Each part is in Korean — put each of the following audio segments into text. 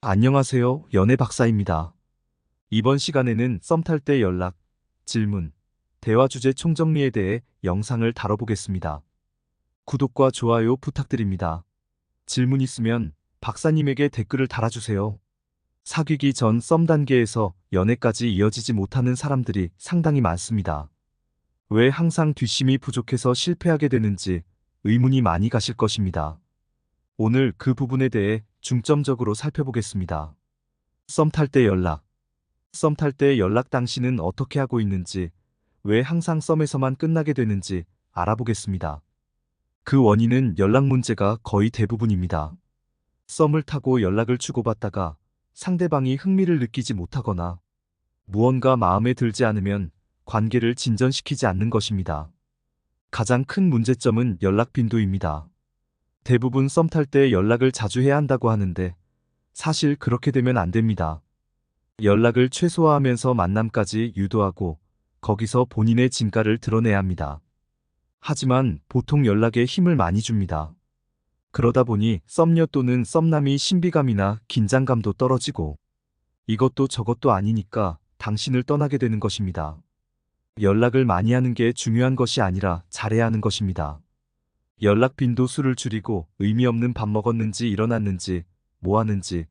안녕하세요. 연애 박사입니다. 이번 시간에는 썸 탈 때 연락, 질문, 대화 주제 총정리에 대해 영상을 다뤄보겠습니다. 구독과 좋아요 부탁드립니다. 질문 있으면 박사님에게 댓글을 달아주세요. 사귀기 전 썸 단계에서 연애까지 이어지지 못하는 사람들이 상당히 많습니다. 왜 항상 뒷심이 부족해서 실패하게 되는지 의문이 많이 가실 것입니다. 오늘 그 부분에 대해 중점적으로 살펴보겠습니다. 썸 탈 때 연락. 썸 탈 때 연락 당신은 어떻게 하고 있는지, 왜 항상 썸에서만 끝나게 되는지 알아보겠습니다. 그 원인은 연락 문제가 거의 대부분입니다. 썸을 타고 연락을 주고받다가 상대방이 흥미를 느끼지 못하거나 무언가 마음에 들지 않으면 관계를 진전시키지 않는 것입니다. 가장 큰 문제점은 연락 빈도입니다. 대부분 썸 탈 때 연락을 자주 해야 한다고 하는데 사실 그렇게 되면 안 됩니다. 연락을 최소화하면서 만남까지 유도하고 거기서 본인의 진가를 드러내야 합니다. 하지만 보통 연락에 힘을 많이 줍니다. 그러다 보니 썸녀 또는 썸남이 신비감이나 긴장감도 떨어지고 이것도 저것도 아니니까 당신을 떠나게 되는 것입니다. 연락을 많이 하는 게 중요한 것이 아니라 잘해야 하는 것입니다. 연락 빈도수를 줄이고 의미 없는 밥 먹었는지 일어났는지 뭐 하는지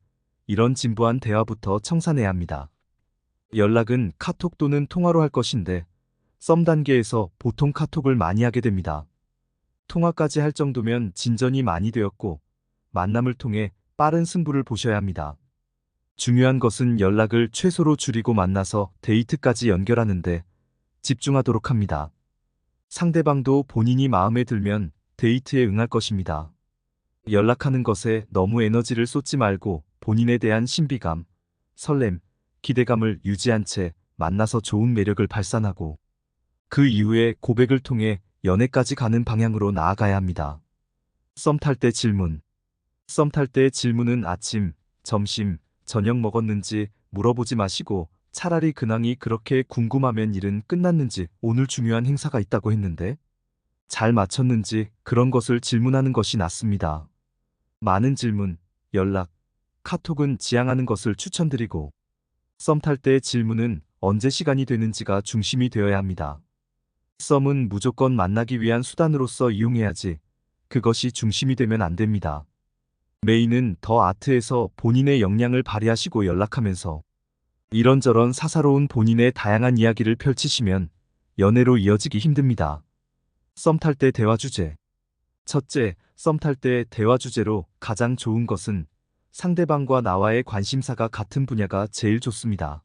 이런 진부한 대화부터 청산해야 합니다. 연락은 카톡 또는 통화로 할 것인데 썸 단계에서 보통 카톡을 많이 하게 됩니다. 통화까지 할 정도면 진전이 많이 되었고 만남을 통해 빠른 승부를 보셔야 합니다. 중요한 것은 연락을 최소로 줄이고 만나서 데이트까지 연결하는데 집중하도록 합니다. 상대방도 본인이 마음에 들면 데이트에 응할 것입니다. 연락하는 것에 너무 에너지를 쏟지 말고 본인에 대한 신비감, 설렘, 기대감을 유지한 채 만나서 좋은 매력을 발산하고 그 이후에 고백을 통해 연애까지 가는 방향으로 나아가야 합니다. 썸 탈 때 질문. 썸 탈 때 질문은 아침, 점심, 저녁 먹었는지 물어보지 마시고 차라리 근황이 그렇게 궁금하면 일은 끝났는지 오늘 중요한 행사가 있다고 했는데 잘 마쳤는지 그런 것을 질문하는 것이 낫습니다. 많은 질문, 연락, 카톡은 지양하는 것을 추천드리고 썸 탈 때 질문은 언제 시간이 되는지가 중심이 되어야 합니다. 썸은 무조건 만나기 위한 수단으로서 이용해야지 그것이 중심이 되면 안 됩니다. 메인은 더 아트에서 본인의 역량을 발휘하시고 연락하면서 이런저런 사사로운 본인의 다양한 이야기를 펼치시면 연애로 이어지기 힘듭니다. 썸 탈 때 대화 주제. 첫째, 썸 탈 때 대화 주제로 가장 좋은 것은 상대방과 나와의 관심사가 같은 분야가 제일 좋습니다.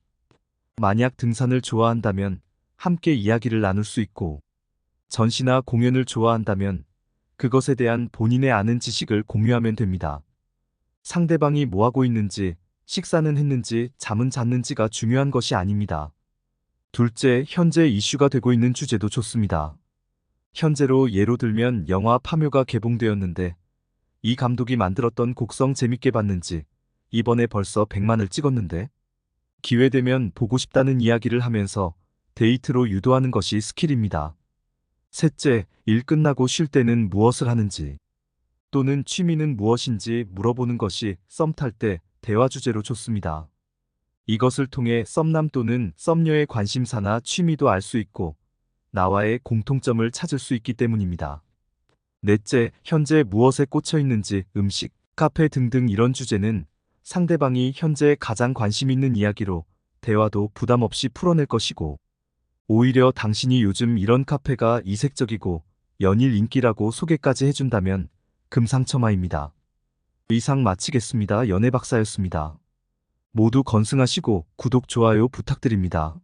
만약 등산을 좋아한다면 함께 이야기를 나눌 수 있고 전시나 공연을 좋아한다면 그것에 대한 본인의 아는 지식을 공유하면 됩니다. 상대방이 뭐 하고 있는지, 식사는 했는지, 잠은 잤는지가 중요한 것이 아닙니다. 둘째, 현재 이슈가 되고 있는 주제도 좋습니다. 현재로 예로 들면 영화 파묘가 개봉되었는데 이 감독이 만들었던 곡성 재밌게 봤는지 이번에 벌써 100만을 찍었는데 기회되면 보고 싶다는 이야기를 하면서 데이트로 유도하는 것이 스킬입니다. 셋째, 일 끝나고 쉴 때는 무엇을 하는지 또는 취미는 무엇인지 물어보는 것이 썸 탈 때 대화 주제로 좋습니다. 이것을 통해 썸남 또는 썸녀의 관심사나 취미도 알 수 있고 나와의 공통점을 찾을 수 있기 때문입니다. 넷째, 현재 무엇에 꽂혀 있는지 음식, 카페 등등 이런 주제는 상대방이 현재 가장 관심 있는 이야기로 대화도 부담 없이 풀어낼 것이고 오히려 당신이 요즘 이런 카페가 이색적이고 연일 인기라고 소개까지 해준다면 금상첨화입니다. 이상 마치겠습니다. 연애 박사였습니다. 모두 건승하시고 구독, 좋아요 부탁드립니다.